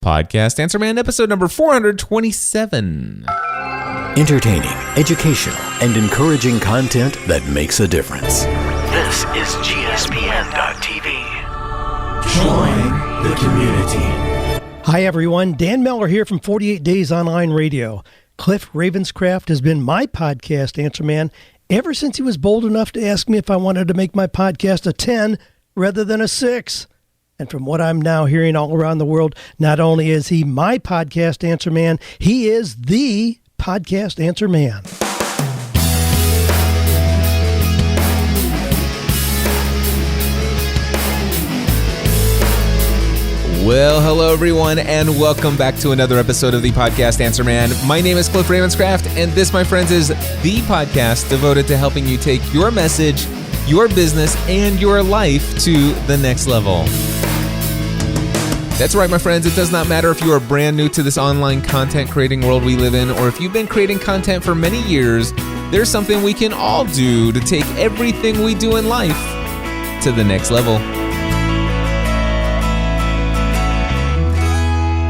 Podcast Answer Man, episode number 427. Entertaining, educational, and encouraging content that makes a difference. This is GSPN.TV. Join the community. Hi, everyone. Dan Miller here from 48 Days Online Radio. Cliff Ravenscraft has been my podcast answer man ever since he was bold enough to ask me if I wanted to make my podcast a 10 rather than a 6. And from what I'm now hearing all around the world, not only is he my podcast answer man, he is the podcast answer man. Well, hello everyone, and welcome back to another episode of the Podcast Answer Man. My name is Cliff Ravenscraft, and this, my friends, is the podcast devoted to helping you take your message, your business, and your life to the next level. That's right, my friends. It does not matter if you are brand new to this online content creating world we live in, or if you've been creating content for many years. There's something we can all do to take everything we do in life to the next level.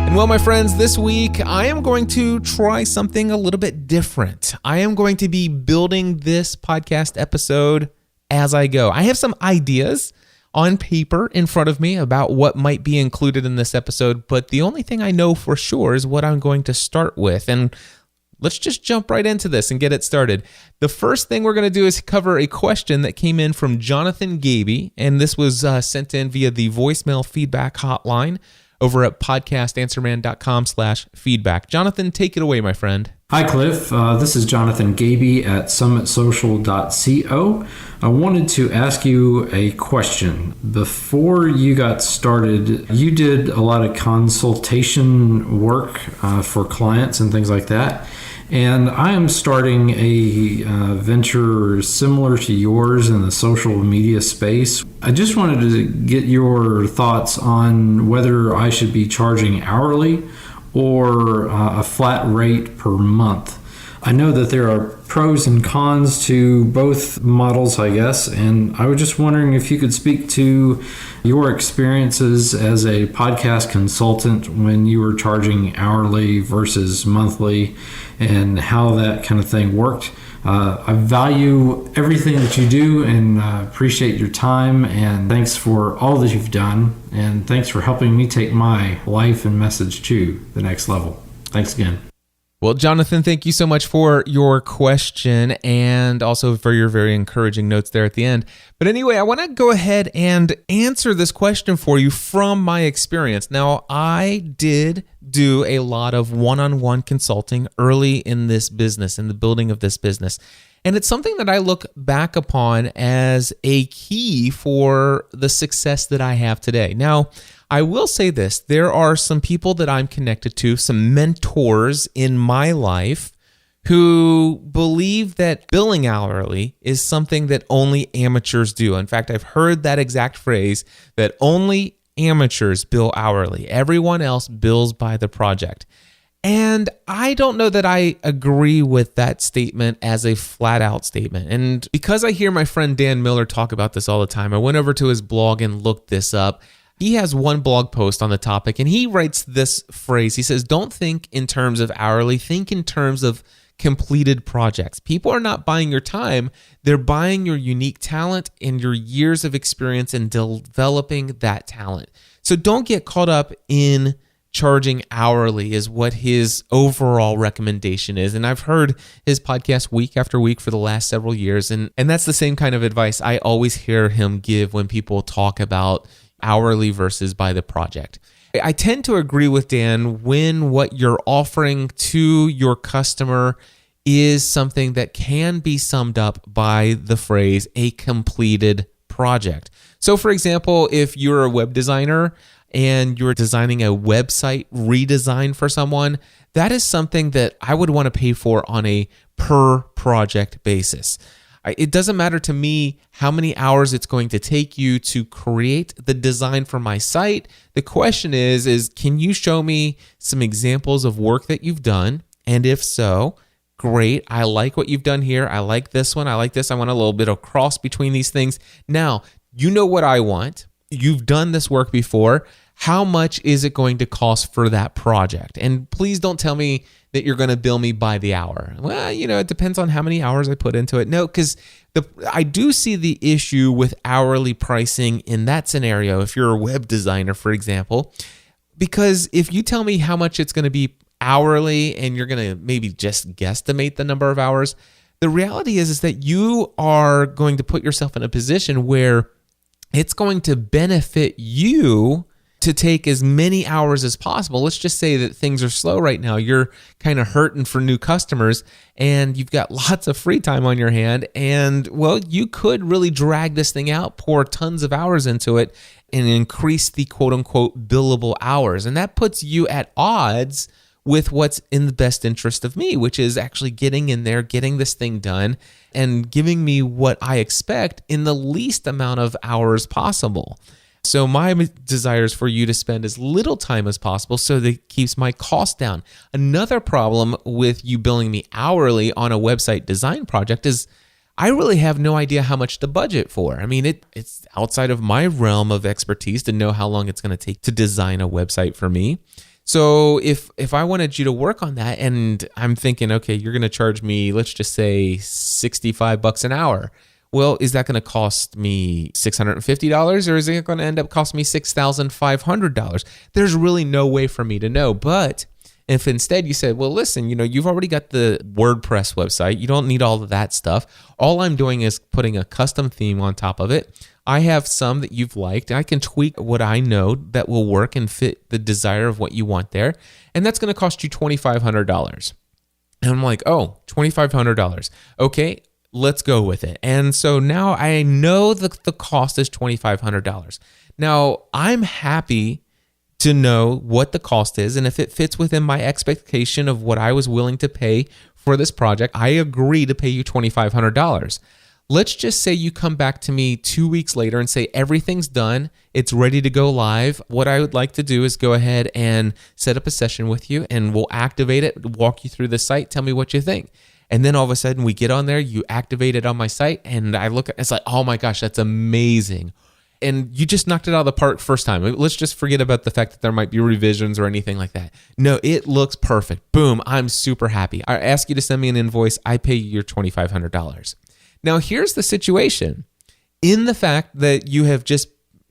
And well, my friends, this week I am going to try something a little bit different. I am going to be building this podcast episode as I go. I have some ideas on paper in front of me about what might be included in this episode, but the only thing I know for sure is what I'm going to start with. And let's just jump right into this and get it started. The first thing we're going to do is cover a question that came in from Jonathan Gaby, and this was sent in via the voicemail feedback hotline over at podcastanswerman.com/feedback. Jonathan, take it away, my friend. Hi, Cliff. This is Jonathan Gaby at summitsocial.co. I wanted to ask you a question. Before you got started, you did a lot of consultation work for clients and things like that. And I am starting a venture similar to yours in the social media space. I just wanted to get your thoughts on whether I should be charging hourly or a flat rate per month. I know that there are pros and cons to both models, I guess, and I was just wondering if you could speak to your experiences as a podcast consultant when you were charging hourly versus monthly and how that kind of thing worked. I value everything that you do and appreciate your time, and thanks for all that you've done, and thanks for helping me take my life and message to the next level. Thanks again. Well, Jonathan, thank you so much for your question and also for your very encouraging notes there at the end. But anyway, I want to go ahead and answer this question for you from my experience. Now, I did do a lot of one-on-one consulting early in this business, in the building of this business. And it's something that I look back upon as a key for the success that I have today. Now, I will say this, there are some people that I'm connected to, some mentors in my life who believe that billing hourly is something that only amateurs do. In fact, I've heard that exact phrase, that only amateurs bill hourly. Everyone else bills by the project. And I don't know that I agree with that statement as a flat out statement. And because I hear my friend Dan Miller talk about this all the time, I went over to his blog and looked this up. He has one blog post on the topic, and he writes this phrase. He says, don't think in terms of hourly, think in terms of completed projects. People are not buying your time. They're buying your unique talent and your years of experience in developing that talent. So don't get caught up in charging hourly is what his overall recommendation is. And I've heard his podcast week after week for the last several years. And that's the same kind of advice I always hear him give when people talk about hourly versus by the project. I tend to agree with Dan when what you're offering to your customer is something that can be summed up by the phrase, a completed project. So for example, if you're a web designer and you're designing a website redesign for someone, that is something that I would want to pay for on a per project basis. It doesn't matter to me how many hours it's going to take you to create the design for my site. The question is can you show me some examples of work that you've done? And if so, great. I like what you've done here. I like this one. I like this. I want a little bit of cross between these things. Now, you know what I want. You've done this work before. how much is it going to cost for that project? And please don't tell me that you're going to bill me by the hour. Well, it depends on how many hours I put into it. No, because I do see the issue with hourly pricing in that scenario, if you're a web designer, for example, because if you tell me how much it's going to be hourly and you're going to maybe just guesstimate the number of hours, the reality is that you are going to put yourself in a position where it's going to benefit you to take as many hours as possible. Let's just say that things are slow right now. You're kind of hurting for new customers and you've got lots of free time on your hand. And well, you could really drag this thing out, pour tons of hours into it, and increase the quote unquote billable hours. And that puts you at odds with what's in the best interest of me, which is actually getting in there, getting this thing done, and giving me what I expect in the least amount of hours possible. So my desire is for you to spend as little time as possible so that it keeps my cost down. Another problem with you billing me hourly on a website design project is I really have no idea how much to budget for. I mean, it's outside of my realm of expertise to know how long it's going to take to design a website for me. So if I wanted you to work on that and I'm thinking, okay, you're going to charge me, let's just say $65 an hour. Well, is that going to cost me $650 or is it going to end up costing me $6,500? There's really no way for me to know. But if instead you said, well, listen, you've already got the WordPress website. You don't need all of that stuff. All I'm doing is putting a custom theme on top of it. I have some that you've liked. I can tweak what I know that will work and fit the desire of what you want there. And that's going to cost you $2,500. And I'm like, oh, $2,500. Okay, let's go with it. And so now I know that the cost is $2,500. Now I'm happy to know what the cost is. And if it fits within my expectation of what I was willing to pay for this project, I agree to pay you $2,500. Let's just say you come back to me 2 weeks later and say, everything's done. It's ready to go live. What I would like to do is go ahead and set up a session with you and we'll activate it, walk you through the site. Tell me what you think. And then all of a sudden we get on there, you activate it on my site and I look at it's like, oh my gosh, that's amazing. And you just knocked it out of the park first time. Let's just forget about the fact that there might be revisions or anything like that. No, it looks perfect. Boom, I'm super happy. I ask you to send me an invoice. I pay you your $2,500. Now, here's the situation. In the fact that you have just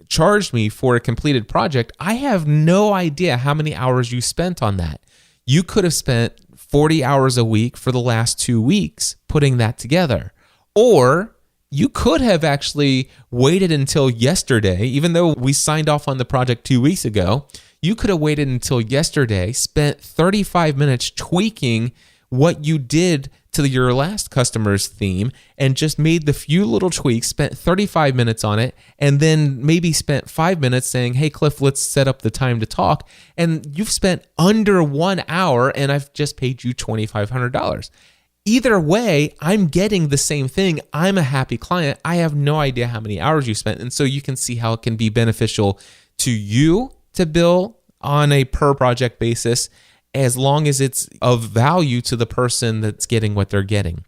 charged me for a completed project, I have no idea how many hours you spent on that. You could have spent 40 hours a week for the last 2 weeks putting that together. Or you could have actually waited until yesterday, even though we signed off on the project 2 weeks ago. You could have waited until yesterday, spent 35 minutes tweaking what you did to your last customer's theme and just made the few little tweaks, spent 35 minutes on it, and then maybe spent 5 minutes saying, hey, Cliff, let's set up the time to talk. And you've spent under 1 hour and I've just paid you $2,500. Either way, I'm getting the same thing. I'm a happy client. I have no idea how many hours you spent. And so you can see how it can be beneficial to you to bill on a per project basis as long as it's of value to the person that's getting what they're getting.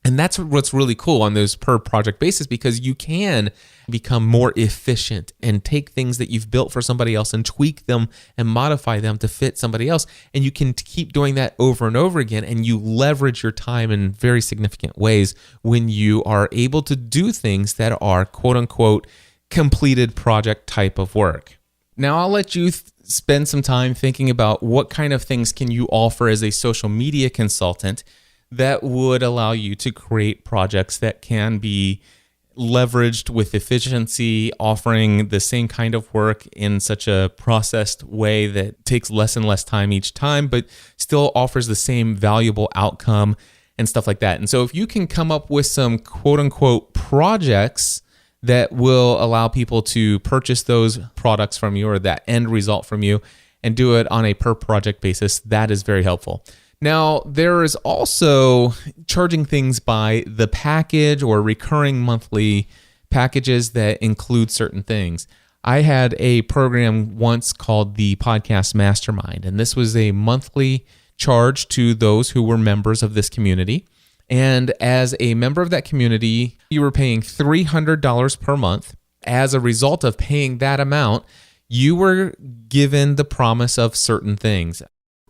And that's what's really cool on those per project basis, because you can become more efficient and take things that you've built for somebody else and tweak them and modify them to fit somebody else. And you can keep doing that over and over again, and you leverage your time in very significant ways when you are able to do things that are quote unquote completed project type of work. Now I'll let you spend some time thinking about what kind of things can you offer as a social media consultant that would allow you to create projects that can be leveraged with efficiency, offering the same kind of work in such a processed way that takes less and less time each time, but still offers the same valuable outcome and stuff like that. And so if you can come up with some quote unquote projects that will allow people to purchase those products from you or that end result from you and do it on a per project basis, that is very helpful. Now, there is also charging things by the package or recurring monthly packages that include certain things. I had a program once called the Podcast Mastermind, and this was a monthly charge to those who were members of this community. And as a member of that community, you were paying $300 per month. As a result of paying that amount, you were given the promise of certain things.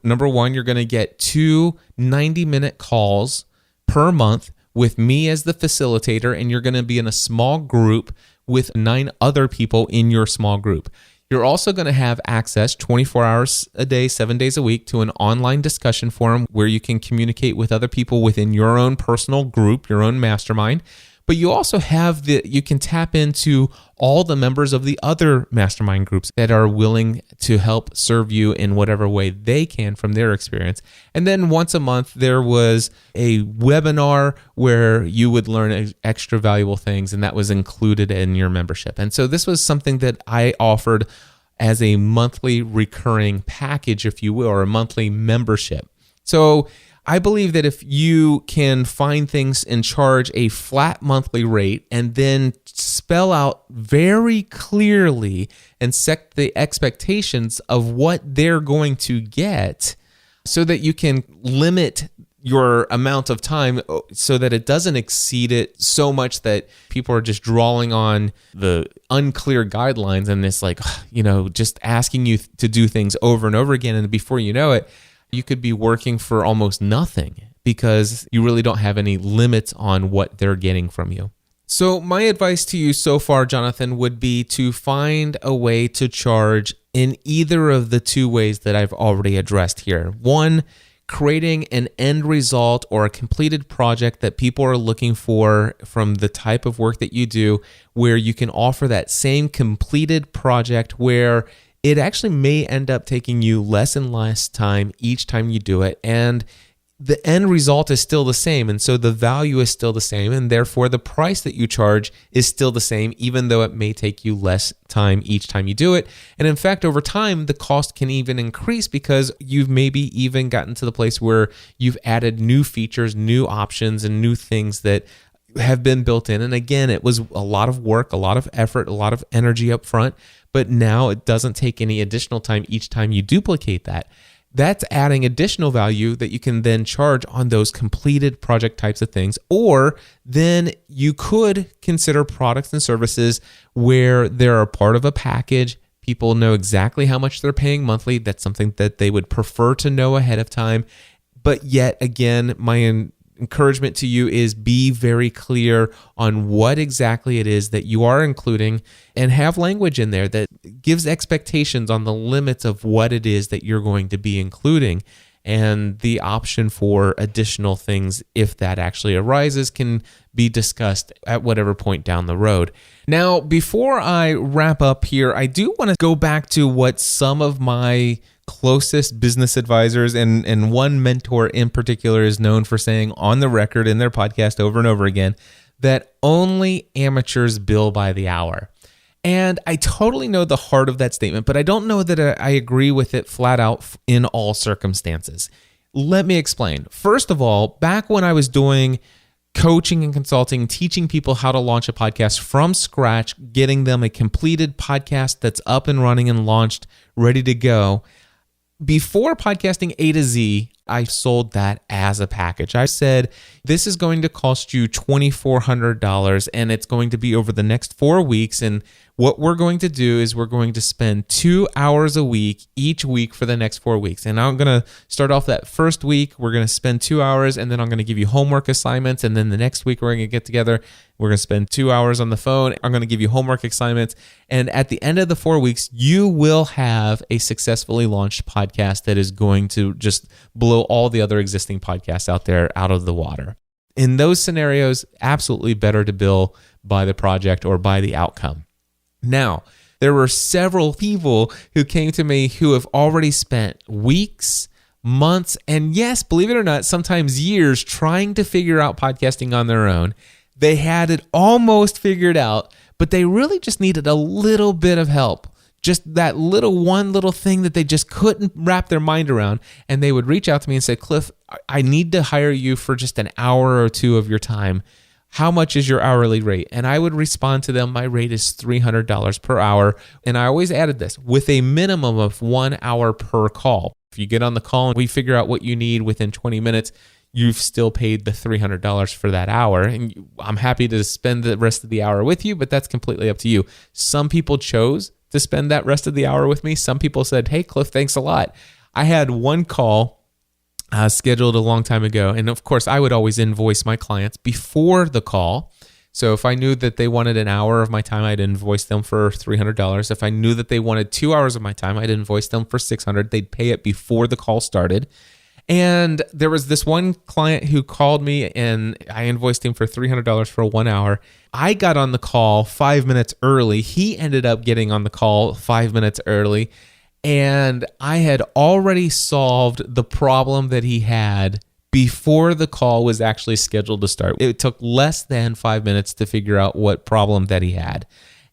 Number one, you're going to get 2 90-minute calls per month with me as the facilitator, and you're going to be in a small group with 9 other people in your small group. You're also going to have access 24 hours a day, 7 days a week to an online discussion forum where you can communicate with other people within your own personal group, your own mastermind. But you also have you can tap into all the members of the other mastermind groups that are willing to help serve you in whatever way they can from their experience. And then once a month, there was a webinar where you would learn extra valuable things, and that was included in your membership. And so this was something that I offered as a monthly recurring package, if you will, or a monthly membership. So I believe that if you can find things and charge a flat monthly rate and then spell out very clearly and set the expectations of what they're going to get so that you can limit your amount of time so that it doesn't exceed it so much that people are just drawing on the unclear guidelines and it's like, just asking you to do things over and over again. And before you know it, you could be working for almost nothing because you really don't have any limits on what they're getting from you. So my advice to you so far, Jonathan, would be to find a way to charge in either of the 2 ways that I've already addressed here. One, creating an end result or a completed project that people are looking for from the type of work that you do, where you can offer that same completed project where it actually may end up taking you less and less time each time you do it. And the end result is still the same. And so the value is still the same. And therefore, the price that you charge is still the same, even though it may take you less time each time you do it. And in fact, over time, the cost can even increase because you've maybe even gotten to the place where you've added new features, new options, and new things that have been built in. And again, it was a lot of work, a lot of effort, a lot of energy up front. But now it doesn't take any additional time each time you duplicate that. That's adding additional value that you can then charge on those completed project types of things. Or then you could consider products and services where they're a part of a package. People know exactly how much they're paying monthly. That's something that they would prefer to know ahead of time. But yet again, my encouragement to you is be very clear on what exactly it is that you are including and have language in there that gives expectations on the limits of what it is that you're going to be including. And the option for additional things, if that actually arises, can be discussed at whatever point down the road. Now, before I wrap up here, I do want to go back to what some of my closest business advisors and one mentor in particular is known for saying on the record in their podcast over and over again, that only amateurs bill by the hour. And I totally know the heart of that statement, but I don't know that I agree with it flat out in all circumstances. Let me explain. First of all, back when I was doing coaching and consulting, teaching people how to launch a podcast from scratch, getting them a completed podcast that's up and running and launched, ready to go, before Podcasting A to Z, I sold that as a package. I said, this is going to cost you $2,400 and it's going to be over the next 4 weeks. And what we're going to do is we're going to spend 2 hours a week, each week for the next 4 weeks. And I'm going to start off that first week. We're going to spend 2 hours and then I'm going to give you homework assignments. And then the next week we're going to get together. We're going to spend 2 hours on the phone. I'm going to give you homework assignments. And at the end of the 4 weeks, you will have a successfully launched podcast that is going to just blow all the other existing podcasts out there out of the water. In those scenarios, absolutely better to bill by the project or by the outcome. Now, there were several people who came to me who have already spent weeks, months, and yes, believe it or not, sometimes years trying to figure out podcasting on their own. They had it almost figured out, but they really just needed a little bit of help. Just that one little thing that they just couldn't wrap their mind around. And they would reach out to me and say, Cliff, I need to hire you for just an hour or two of your time. How much is your hourly rate? And I would respond to them, my rate is $300 per hour. And I always added this, with a minimum of 1 hour per call. If you get on the call and we figure out what you need within 20 minutes, you've still paid the $300 for that hour. And I'm happy to spend the rest of the hour with you, but that's completely up to you. Some people chose to spend that rest of the hour with me. Some people said, hey, Cliff, thanks a lot. I had one call scheduled a long time ago. And of course, I would always invoice my clients before the call. So if I knew that they wanted an hour of my time, I'd invoice them for $300. If I knew that they wanted 2 hours of my time, I'd invoice them for $600. They'd pay it before the call started. And there was this one client who called me and I invoiced him for $300 for 1 hour. I got on the call 5 minutes early. He ended up getting on the call 5 minutes early. And I had already solved the problem that he had before the call was actually scheduled to start. It took less than 5 minutes to figure out what problem that he had.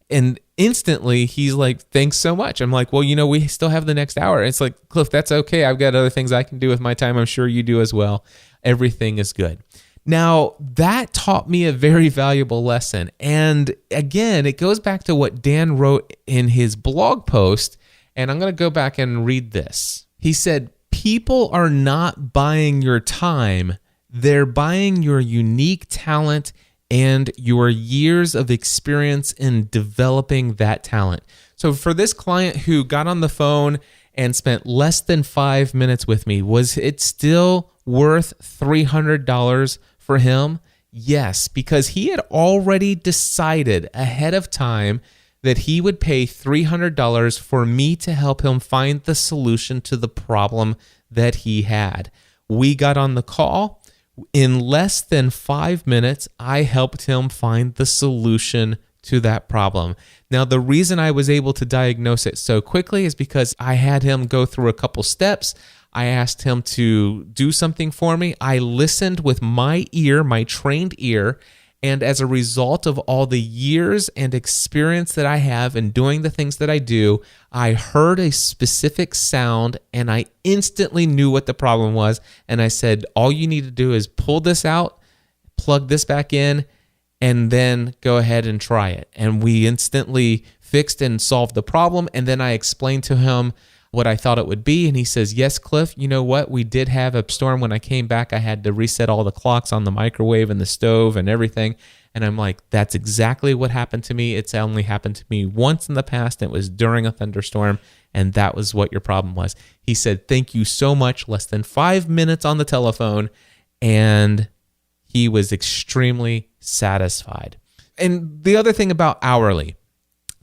And instantly he's like, thanks so much. I'm like, well, we still have the next hour. It's like, Cliff, that's okay. I've got other things I can do with my time. I'm sure you do as well. Everything is good. Now, that taught me a very valuable lesson. And again, it goes back to what Dan wrote in his blog post. And I'm going to go back and read this. He said, people are not buying your time. They're buying your unique talent and your years of experience in developing that talent. So for this client who got on the phone and spent less than 5 minutes with me, was it still worth $300 for him? Yes, because he had already decided ahead of time that he would pay $300 for me to help him find the solution to the problem that he had. We got on the call. In less than 5 minutes, I helped him find the solution to that problem. Now, the reason I was able to diagnose it so quickly is because I had him go through a couple steps. I asked him to do something for me. I listened with my ear, my trained ear, and as a result of all the years and experience that I have in doing the things that I do, I heard a specific sound and I instantly knew what the problem was. And I said, all you need to do is pull this out, plug this back in, and then go ahead and try it. And we instantly fixed and solved the problem. And then I explained to him what I thought it would be. And he says, yes, Cliff, you know what? We did have a storm. When I came back, I had to reset all the clocks on the microwave and the stove and everything. And I'm like, that's exactly what happened to me. It's only happened to me once in the past. It was during a thunderstorm. And that was what your problem was. He said, thank you so much. Less than 5 minutes on the telephone. And he was extremely satisfied. And the other thing about hourly,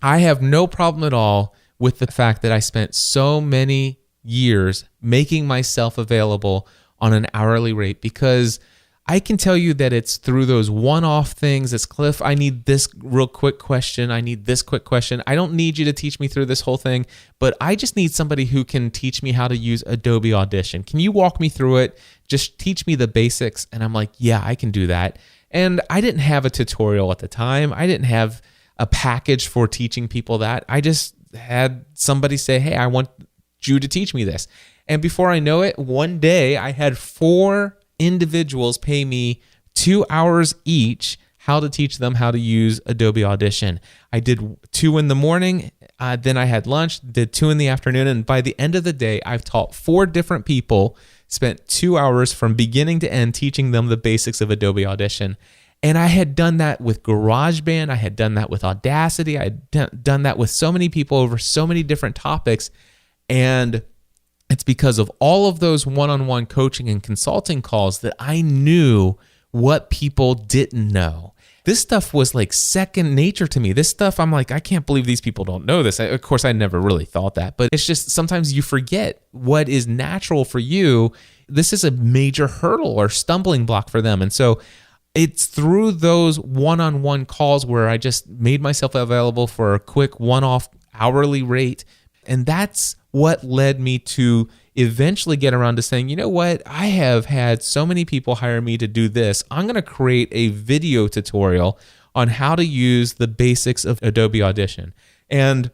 I have no problem at all with the fact that I spent so many years making myself available on an hourly rate, because I can tell you that it's through those one-off things. It's, Cliff, I need this real quick question. I need this quick question. I don't need you to teach me through this whole thing, but I just need somebody who can teach me how to use Adobe Audition. Can you walk me through it? Just teach me the basics. And I'm like, yeah, I can do that. And I didn't have a tutorial at the time. I didn't have a package for teaching people that. I just had somebody say, hey, I want you to teach me this. And before I know it, one day I had 4 individuals pay me 2 hours each how to teach them how to use Adobe Audition. I did 2 in the morning, then I had lunch, did 2 in the afternoon, and by the end of the day, I've taught 4 different people, spent 2 hours from beginning to end teaching them the basics of Adobe Audition. And I had done that with GarageBand. I had done that with Audacity. I had done that with so many people over so many different topics. And it's because of all of those one-on-one coaching and consulting calls that I knew what people didn't know. This stuff was like second nature to me. This stuff, I'm like, I can't believe these people don't know this. Of course, I never really thought that, but it's just sometimes you forget what is natural for you. This is a major hurdle or stumbling block for them. And so it's through those one-on-one calls where I just made myself available for a quick one-off hourly rate. And that's what led me to eventually get around to saying, you know what? I have had so many people hire me to do this. I'm going to create a video tutorial on how to use the basics of Adobe Audition. And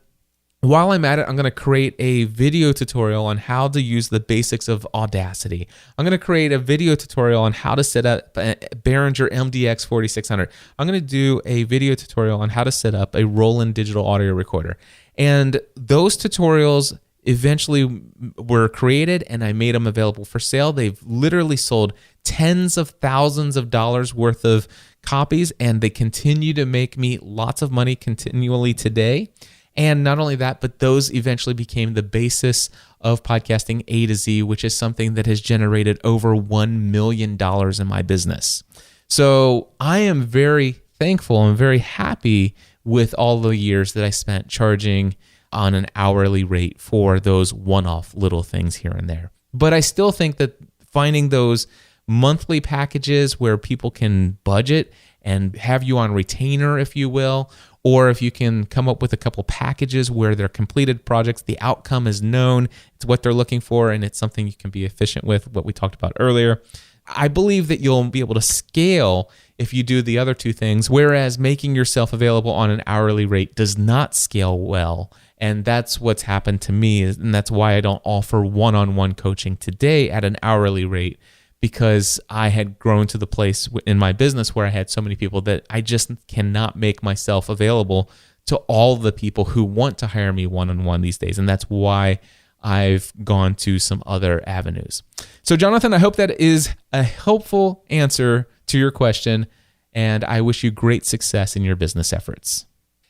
while I'm at it, I'm going to create a video tutorial on how to use the basics of Audacity. I'm going to create a video tutorial on how to set up a Behringer MDX 4600. I'm going to do a video tutorial on how to set up a Roland digital audio recorder. And those tutorials eventually were created and I made them available for sale. They've literally sold tens of thousands of dollars worth of copies, and they continue to make me lots of money continually today. And not only that, but those eventually became the basis of Podcasting A to Z, which is something that has generated over $1 million in my business. So I am very thankful and very happy with all the years that I spent charging on an hourly rate for those one-off little things here and there. But I still think that finding those monthly packages where people can budget and have you on retainer, if you will, or if you can come up with a couple packages where they're completed projects, the outcome is known, it's what they're looking for, and it's something you can be efficient with, what we talked about earlier. I believe that you'll be able to scale if you do the other two things, whereas making yourself available on an hourly rate does not scale well. And that's what's happened to me, and that's why I don't offer one-on-one coaching today at an hourly rate, because I had grown to the place in my business where I had so many people that I just cannot make myself available to all the people who want to hire me one-on-one these days. And that's why I've gone to some other avenues. So Jonathan, I hope that is a helpful answer to your question, and I wish you great success in your business efforts.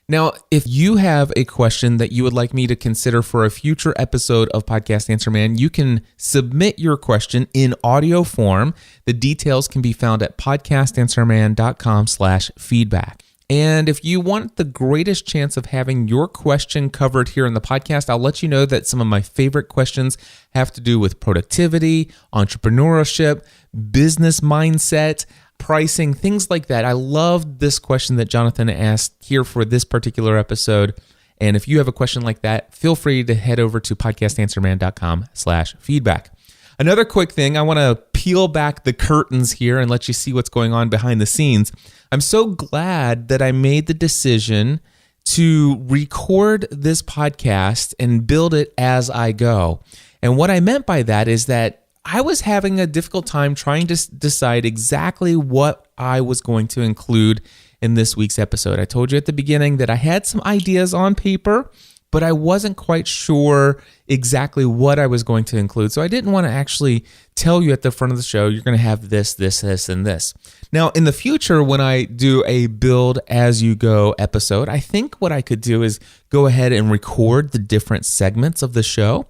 Now, if you have a question that you would like me to consider for a future episode of Podcast Answer Man, you can submit your question in audio form. The details can be found at podcastanswerman.com/feedback. And if you want the greatest chance of having your question covered here in the podcast, I'll let you know that some of my favorite questions have to do with productivity, entrepreneurship, business mindset, pricing, things like that. I loved this question that Jonathan asked here for this particular episode. And if you have a question like that, feel free to head over to podcastanswerman.com/feedback. Another quick thing, I want to peel back the curtains here and let you see what's going on behind the scenes. I'm so glad that I made the decision to record this podcast and build it as I go. And what I meant by that is that I was having a difficult time trying to decide exactly what I was going to include in this week's episode. I told you at the beginning that I had some ideas on paper, but I wasn't quite sure exactly what I was going to include. So I didn't want to actually tell you at the front of the show, you're going to have this, this, this, and this. Now, in the future, when I do a build as you go episode, I think what I could do is go ahead and record the different segments of the show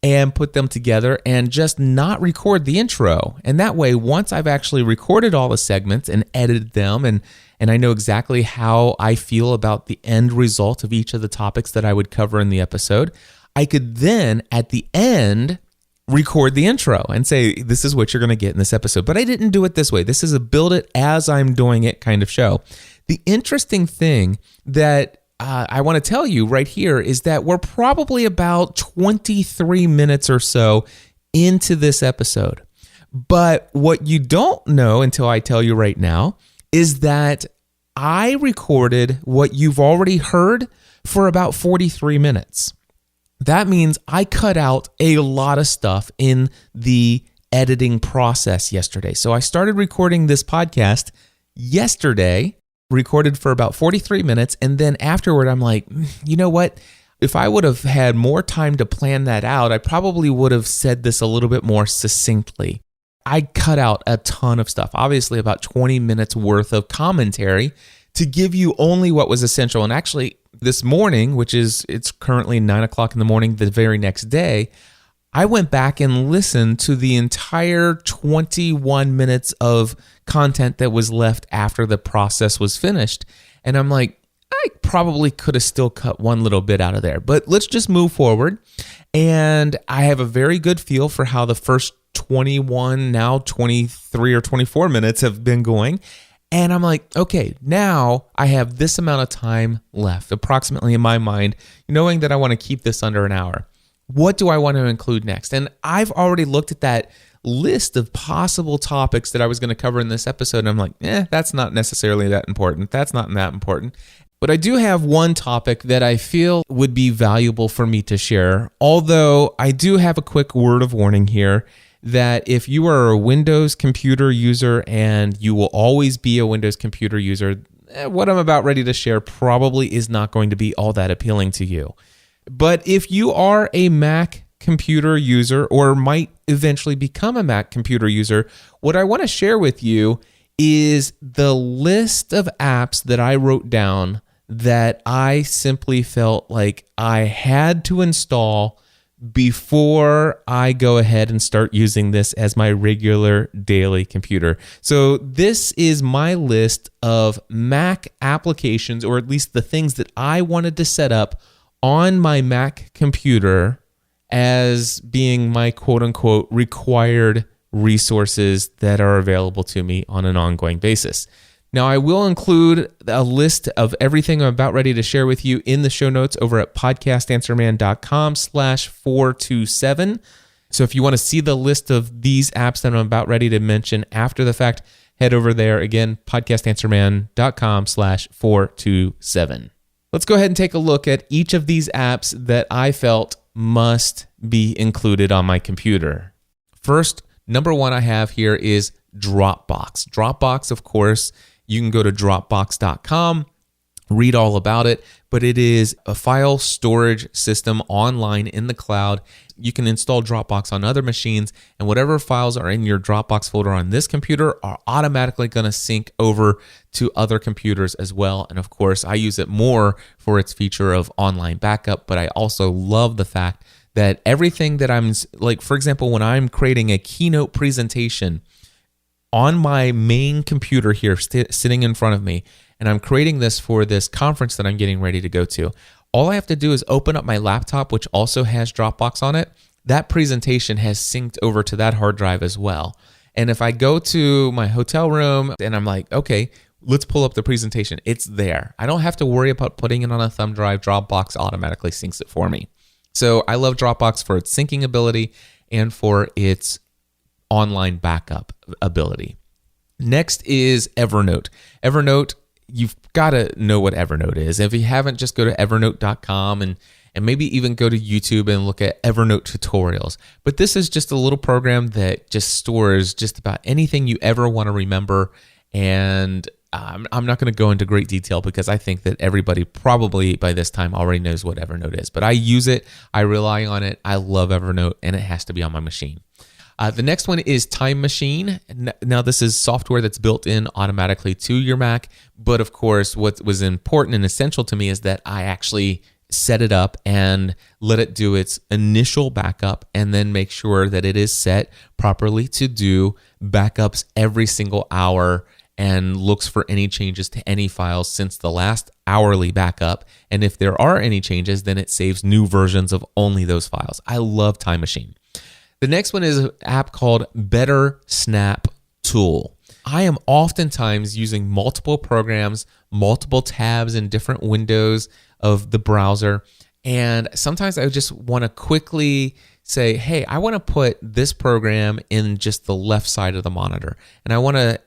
and put them together and just not record the intro. And that way, once I've actually recorded all the segments and edited them and I know exactly how I feel about the end result of each of the topics that I would cover in the episode, I could then, at the end, record the intro and say, this is what you're going to get in this episode. But I didn't do it this way. This is a build it as I'm doing it kind of show. The interesting thing that I want to tell you right here is that we're probably about 23 minutes or so into this episode. But what you don't know until I tell you right now is that I recorded what you've already heard for about 43 minutes. That means I cut out a lot of stuff in the editing process yesterday. So I started recording this podcast yesterday, recorded for about 43 minutes, and then afterward I'm like, you know what? If I would have had more time to plan that out, I probably would have said this a little bit more succinctly. I cut out a ton of stuff, obviously about 20 minutes worth of commentary to give you only what was essential. And actually this morning, it's currently 9 o'clock in the morning, the very next day, I went back and listened to the entire 21 minutes of content that was left after the process was finished. And I'm like, I probably could have still cut one little bit out of there, but let's just move forward. And I have a very good feel for how the first 21, now 23 or 24 minutes have been going. And I'm like, okay, now I have this amount of time left, approximately in my mind, knowing that I want to keep this under an hour. What do I want to include next? And I've already looked at that list of possible topics that I was going to cover in this episode, and I'm like, that's not necessarily that important. That's not that important. But I do have one topic that I feel would be valuable for me to share, although I do have a quick word of warning here that if you are a Windows computer user and you will always be a Windows computer user, what I'm about ready to share probably is not going to be all that appealing to you. But if you are a Mac computer user or might eventually become a Mac computer user, what I want to share with you is the list of apps that I wrote down that I simply felt like I had to install before I go ahead and start using this as my regular daily computer. So this is my list of Mac applications, or at least the things that I wanted to set up on my Mac computer as being my quote-unquote required resources that are available to me on an ongoing basis. Now, I will include a list of everything I'm about ready to share with you in the show notes over at podcastanswerman.com/427. So if you want to see the list of these apps that I'm about ready to mention after the fact, head over there. Again, podcastanswerman.com/427. Let's go ahead and take a look at each of these apps that I felt must be included on my computer. First, number one I have here is Dropbox. Dropbox, of course, you can go to dropbox.com, read all about it, but it is a file storage system online in the cloud. You can install Dropbox on other machines, and whatever files are in your Dropbox folder on this computer are automatically going to sync over to other computers as well. And of course, I use it more for its feature of online backup, but I also love the fact that everything that I'm, like, for example, when I'm creating a keynote presentation on my main computer here sitting in front of me, and I'm creating this for this conference that I'm getting ready to go to, all I have to do is open up my laptop, which also has Dropbox on it. That presentation has synced over to that hard drive as well. And if I go to my hotel room and I'm like, okay, let's pull up the presentation, it's there. I don't have to worry about putting it on a thumb drive. Dropbox automatically syncs it for me. So I love Dropbox for its syncing ability and for its online backup ability. Next is Evernote. Evernote, you've got to know what Evernote is. If you haven't, just go to evernote.com and maybe even go to YouTube and look at Evernote tutorials. But this is just a little program that just stores just about anything you ever want to remember. And I'm not going to go into great detail because I think that everybody probably by this time already knows what Evernote is. But I use it, I rely on it, I love Evernote, and it has to be on my machine. The next one is Time Machine. Now, this is software that's built in automatically to your Mac, but of course, what was important and essential to me is that I actually set it up and let it do its initial backup and then make sure that it is set properly to do backups every single hour and looks for any changes to any files since the last hourly backup. And if there are any changes, then it saves new versions of only those files. I love Time Machine. The next one is an app called Better Snap Tool. I am oftentimes using multiple programs, multiple tabs in different windows of the browser, and sometimes I just want to quickly say, hey, I want to put this program in just the left side of the monitor, and I want it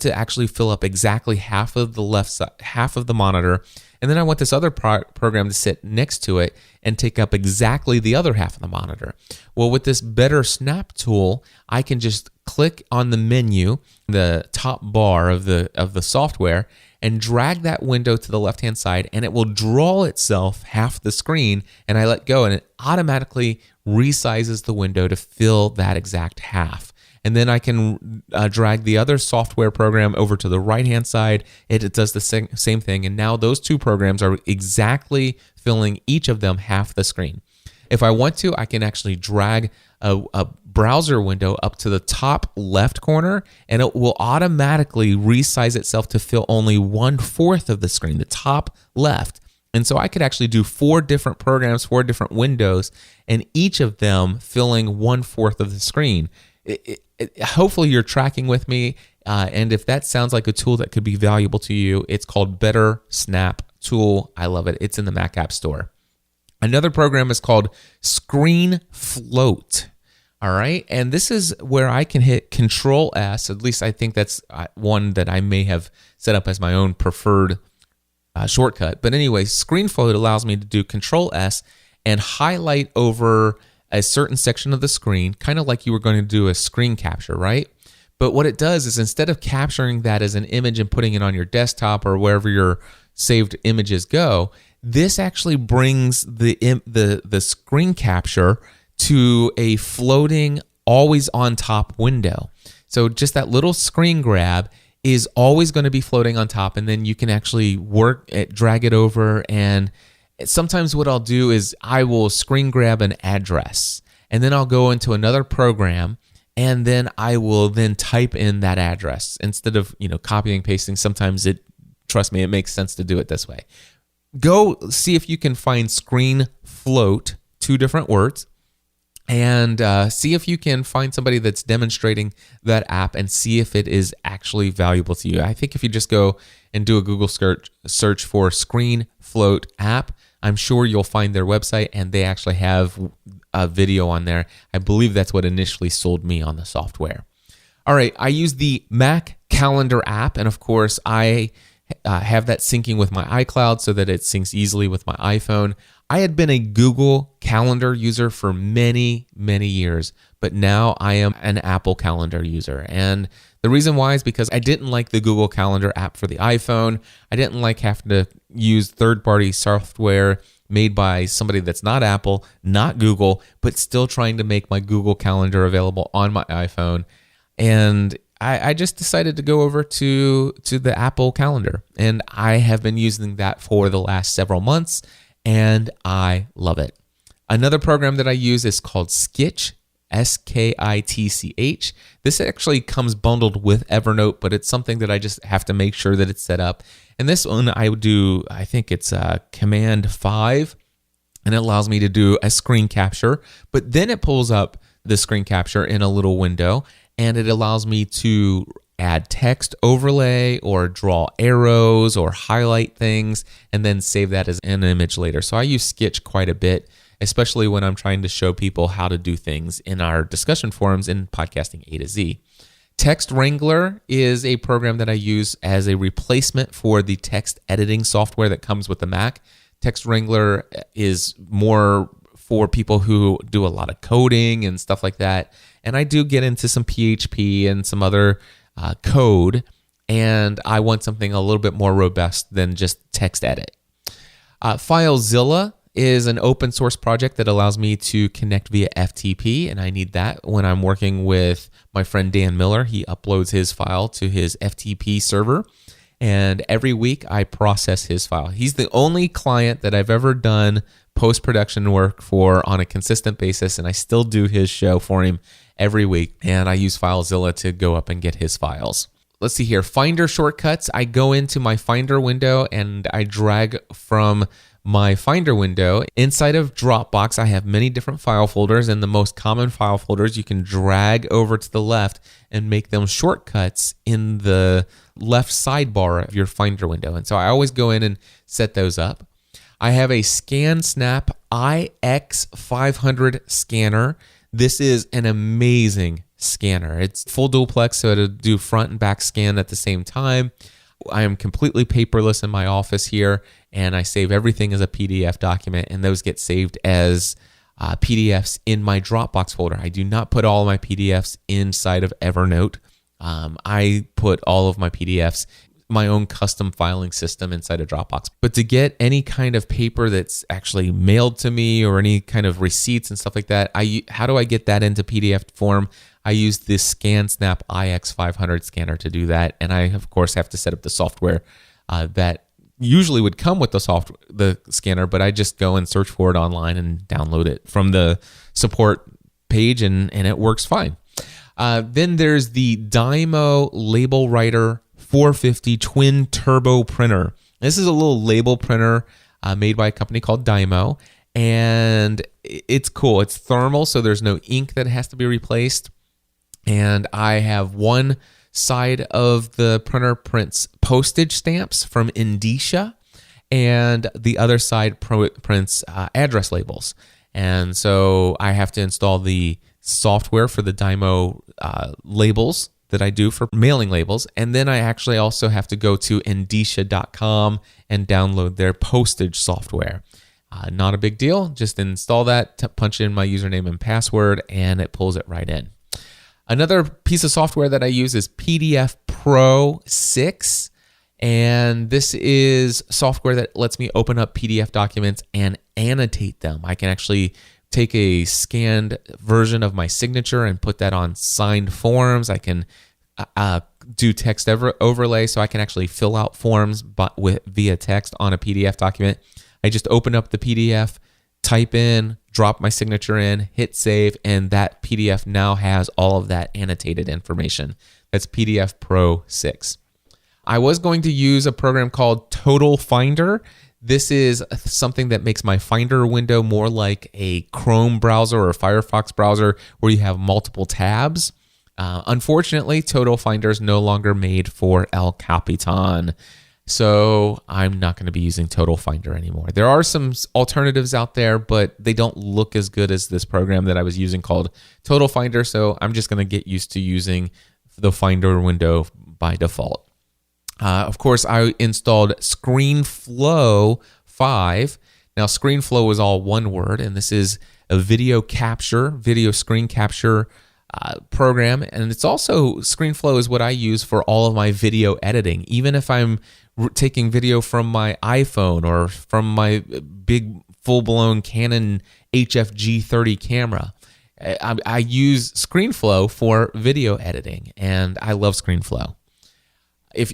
to actually fill up exactly half of the left side, half of the monitor, and then I want this other program to sit next to it and take up exactly the other half of the monitor. Well, with this Better Snap Tool, I can just click on the menu, the top bar of the software, and drag that window to the left-hand side, and it will draw itself half the screen, and I let go, and it automatically resizes the window to fill that exact half. And then I can drag the other software program over to the right-hand side. It does the same thing. And now those two programs are exactly filling each of them half the screen. If I want to, I can actually drag a browser window up to the top left corner, and it will automatically resize itself to fill only 1/4 of the screen, the top left. And so I could actually do 4 different programs, 4 different windows, and each of them filling 1/4 of the screen. Hopefully you're tracking with me, and if that sounds like a tool that could be valuable to you, it's called Better Snap Tool. I love it. It's in the Mac App Store. Another program is called ScreenFloat. All right, and this is where I can hit Control S. At least I think that's one that I may have set up as my own preferred shortcut. But anyway, ScreenFloat allows me to do Control S and highlight over a certain section of the screen, kind of like you were going to do a screen capture, right? But what it does is instead of capturing that as an image and putting it on your desktop or wherever your saved images go, this actually brings the screen capture to a floating, always on top window. So just that little screen grab, is always going to be floating on top, and then you can actually drag it over. And sometimes what I'll do is I will screen grab an address, and then I'll go into another program, and then I will then type in that address instead of copying pasting. Sometimes trust me, it makes sense to do it this way. Go see if you can find screen float, 2 different words, and see if you can find somebody that's demonstrating that app and see if it is actually valuable to you. I think if you just go and do a Google search for Screen Float app, I'm sure you'll find their website, and they actually have a video on there. I believe that's what initially sold me on the software. All right, I use the Mac Calendar app, and of course, I have that syncing with my iCloud so that it syncs easily with my iPhone. I had been a Google Calendar user for many, many years, but now I am an Apple Calendar user. And the reason why is because I didn't like the Google Calendar app for the iPhone. I didn't like having to use third-party software made by somebody that's not Apple, not Google, but still trying to make my Google Calendar available on my iPhone. And I just decided to go over to the Apple Calendar, and I have been using that for the last several months, and I love it. Another program that I use is called Skitch, Skitch. This actually comes bundled with Evernote, but it's something that I just have to make sure that it's set up. And this one I think it's Command 5, and it allows me to do a screen capture, but then it pulls up the screen capture in a little window, and it allows me to add text overlay or draw arrows or highlight things and then save that as an image later. So I use Skitch quite a bit, especially when I'm trying to show people how to do things in our discussion forums in Podcasting A to Z. Text Wrangler is a program that I use as a replacement for the text editing software that comes with the Mac. Text Wrangler is more for people who do a lot of coding and stuff like that. And I do get into some PHP and some other code, and I want something a little bit more robust than just text edit. FileZilla is an open source project that allows me to connect via FTP, and I need that when I'm working with my friend Dan Miller. He uploads his file to his FTP server, and every week I process his file. He's the only client that I've ever done post-production work for on a consistent basis, and I still do his show for him every week, and I use FileZilla to go up and get his files. Let's see here. Finder shortcuts. I go into my Finder window and I drag from my Finder window. Inside of Dropbox, I have many different file folders, and the most common file folders you can drag over to the left and make them shortcuts in the left sidebar of your Finder window. And so I always go in and set those up. I have a ScanSnap IX500 scanner. This is an amazing scanner. It's full duplex, so it'll do front and back scan at the same time. I am completely paperless in my office here, and I save everything as a PDF document, and those get saved as PDFs in my Dropbox folder. I do not put all of my PDFs inside of Evernote. I put all of my PDFs, my own custom filing system inside of Dropbox. But to get any kind of paper that's actually mailed to me or any kind of receipts and stuff like that, how do I get that into PDF form? I use this ScanSnap IX500 scanner to do that. And I, of course, have to set up the software that usually would come with the scanner, but I just go and search for it online and download it from the support page, and it works fine. Then there's the Dymo Label Writer 450 Twin Turbo Printer. This is a little label printer made by a company called Dymo, and it's cool. It's thermal, so there's no ink that has to be replaced. And I have one side of the printer prints postage stamps from Indicia, and the other side prints address labels. And so I have to install the software for the Dymo labels that I do for mailing labels. And then I actually also have to go to Indicia.com and download their postage software. Not a big deal. Just install that, punch in my username and password, and it pulls it right in. Another piece of software that I use is PDF Pro 6. And this is software that lets me open up PDF documents and annotate them. I can actually take a scanned version of my signature and put that on signed forms. I can do text overlay, so I can actually fill out forms via text on a PDF document. I just open up the PDF, type in, drop my signature in, hit save, and that PDF now has all of that annotated information. That's PDF Pro 6. I was going to use a program called Total Finder. This is something that makes my Finder window more like a Chrome browser or a Firefox browser where you have multiple tabs. Unfortunately, Total Finder is no longer made for El Capitan, so I'm not going to be using Total Finder anymore. There are some alternatives out there, but they don't look as good as this program that I was using called Total Finder, so I'm just going to get used to using the Finder window by default. Of course, I installed ScreenFlow 5. Now, ScreenFlow is all one word, and this is a video screen capture program. And it's also, ScreenFlow is what I use for all of my video editing. Even if I'm taking video from my iPhone or from my big full-blown Canon HF-G30 camera, I use ScreenFlow for video editing, and I love ScreenFlow.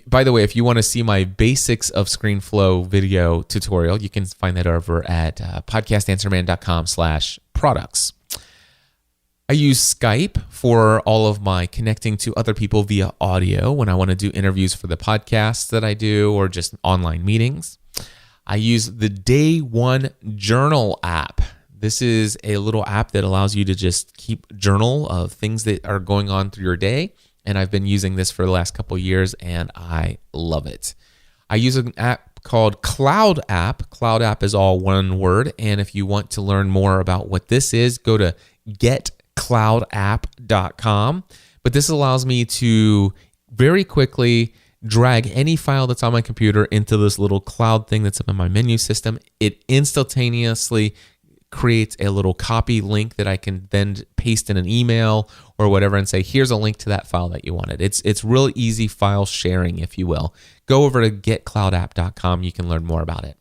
By the way, if you want to see my basics of ScreenFlow video tutorial, you can find that over at podcastanswerman.com/products. I use Skype for all of my connecting to other people via audio when I want to do interviews for the podcasts that I do or just online meetings. I use the Day One Journal app. This is a little app that allows you to just keep journal of things that are going on through your day. And I've been using this for the last couple of years, and I love it. I use an app called Cloud App. Cloud App is all one word. And if you want to learn more about what this is, go to getcloudapp.com. But this allows me to very quickly drag any file that's on my computer into this little cloud thing that's up in my menu system. It instantaneously creates a little copy link that I can then paste in an email or whatever and say, here's a link to that file that you wanted. It's real easy file sharing, if you will. Go over to getcloudapp.com. You can learn more about it.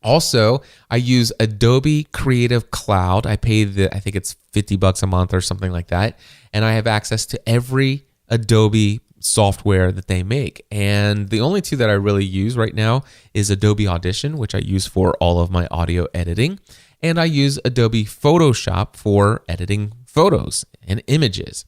Also, I use Adobe Creative Cloud. I pay I think it's $50 a month or something like that. And I have access to every Adobe software that they make. And the only two that I really use right now is Adobe Audition, which I use for all of my audio editing. And I use Adobe Photoshop for editing photos and images.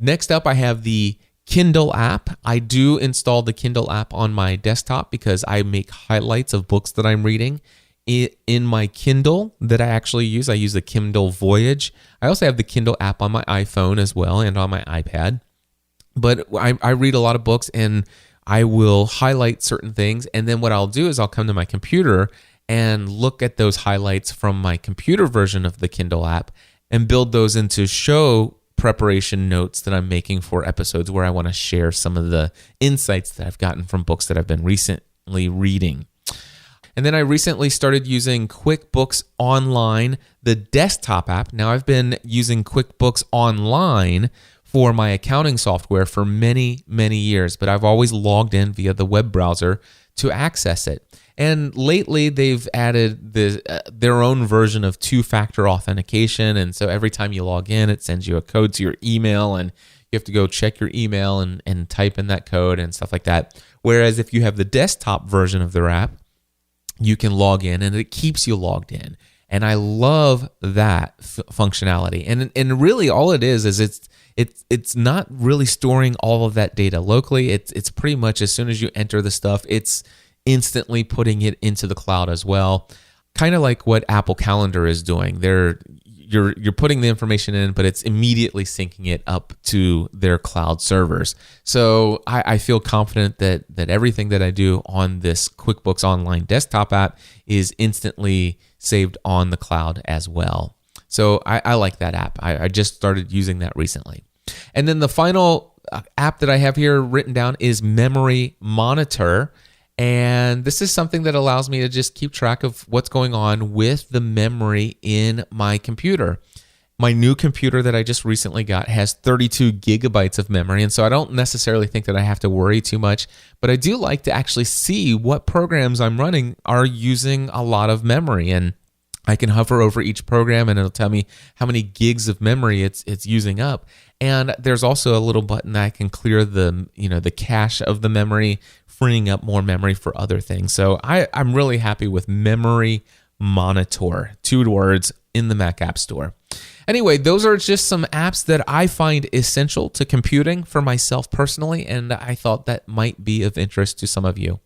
Next up, I have the Kindle app. I do install the Kindle app on my desktop because I make highlights of books that I'm reading in my Kindle that I actually use. I use the Kindle Voyage. I also have the Kindle app on my iPhone as well and on my iPad. But I read a lot of books and I will highlight certain things. And then what I'll do is I'll come to my computer and look at those highlights from my computer version of the Kindle app and build those into show preparation notes that I'm making for episodes where I want to share some of the insights that I've gotten from books that I've been recently reading. And then I recently started using QuickBooks Online, the desktop app. Now, I've been using QuickBooks Online for my accounting software for many, many years, but I've always logged in via the web browser to access it. And lately, they've added their own version of two-factor authentication. And so every time you log in, it sends you a code to your email, and you have to go check your email and type in that code and stuff like that. Whereas if you have the desktop version of their app, you can log in, and it keeps you logged in. And I love that functionality. And really, all it is it's not really storing all of that data locally. It's pretty much as soon as you enter the stuff, it's instantly putting it into the cloud as well. Kind of like what Apple Calendar is doing. You're putting the information in, but it's immediately syncing it up to their cloud servers. So I feel confident that everything that I do on this QuickBooks Online desktop app is instantly saved on the cloud as well. So I like that app. I just started using that recently. And then the final app that I have here written down is Memory Monitor. And this is something that allows me to just keep track of what's going on with the memory in my computer. My new computer that I just recently got has 32 gigabytes of memory, and so I don't necessarily think that I have to worry too much, but I do like to actually see what programs I'm running are using a lot of memory, and I can hover over each program and it'll tell me how many gigs of memory it's using up. And there's also a little button that I can clear the cache of the memory, freeing up more memory for other things. So I'm really happy with Memory Monitor, 2 words, in the Mac App Store. Anyway, those are just some apps that I find essential to computing for myself personally, and I thought that might be of interest to some of you.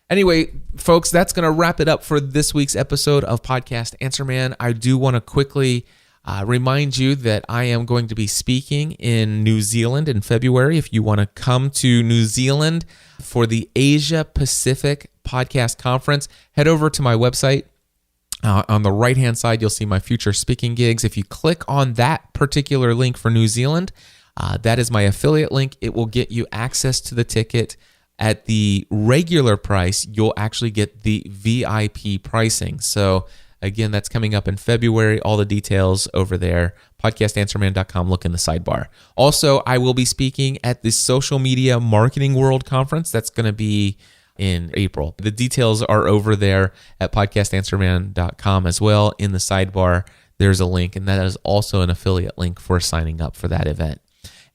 Anyway, folks, that's going to wrap it up for this week's episode of Podcast Answer Man. I do want to quickly remind you that I am going to be speaking in New Zealand in February. If you want to come to New Zealand for the Asia Pacific Podcast Conference, head over to my website. On the right-hand side, you'll see my future speaking gigs. If you click on that particular link for New Zealand, that is my affiliate link. It will get you access to the ticket. At the regular price, you'll actually get the VIP pricing. So again, that's coming up in February. All the details over there, podcastanswerman.com. Look in the sidebar. Also, I will be speaking at the Social Media Marketing World Conference. That's going to be in April. The details are over there at podcastanswerman.com as well. In the sidebar, there's a link, and that is also an affiliate link for signing up for that event.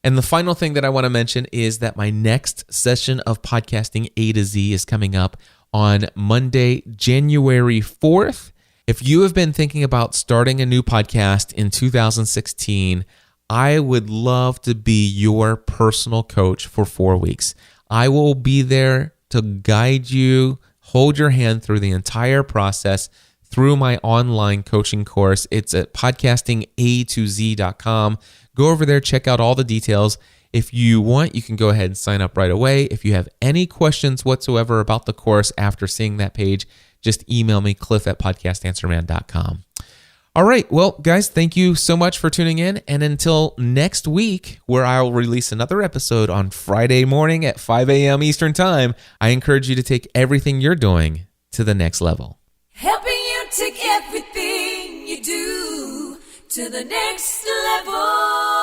And the final thing that I want to mention is that my next session of Podcasting A to Z is coming up on Monday, January 4th. If you have been thinking about starting a new podcast in 2016, I would love to be your personal coach for 4 weeks. I will be there to guide you, hold your hand through the entire process through my online coaching course. It's at podcastingatoz.com. Go over there, check out all the details. If you want, you can go ahead and sign up right away. If you have any questions whatsoever about the course after seeing that page, just email me, cliff@podcastanswerman.com. All right, well, guys, thank you so much for tuning in. And until next week, where I'll release another episode on Friday morning at 5 a.m. Eastern Time, I encourage you to take everything you're doing to the next level. Helping you take everything you do to the next level.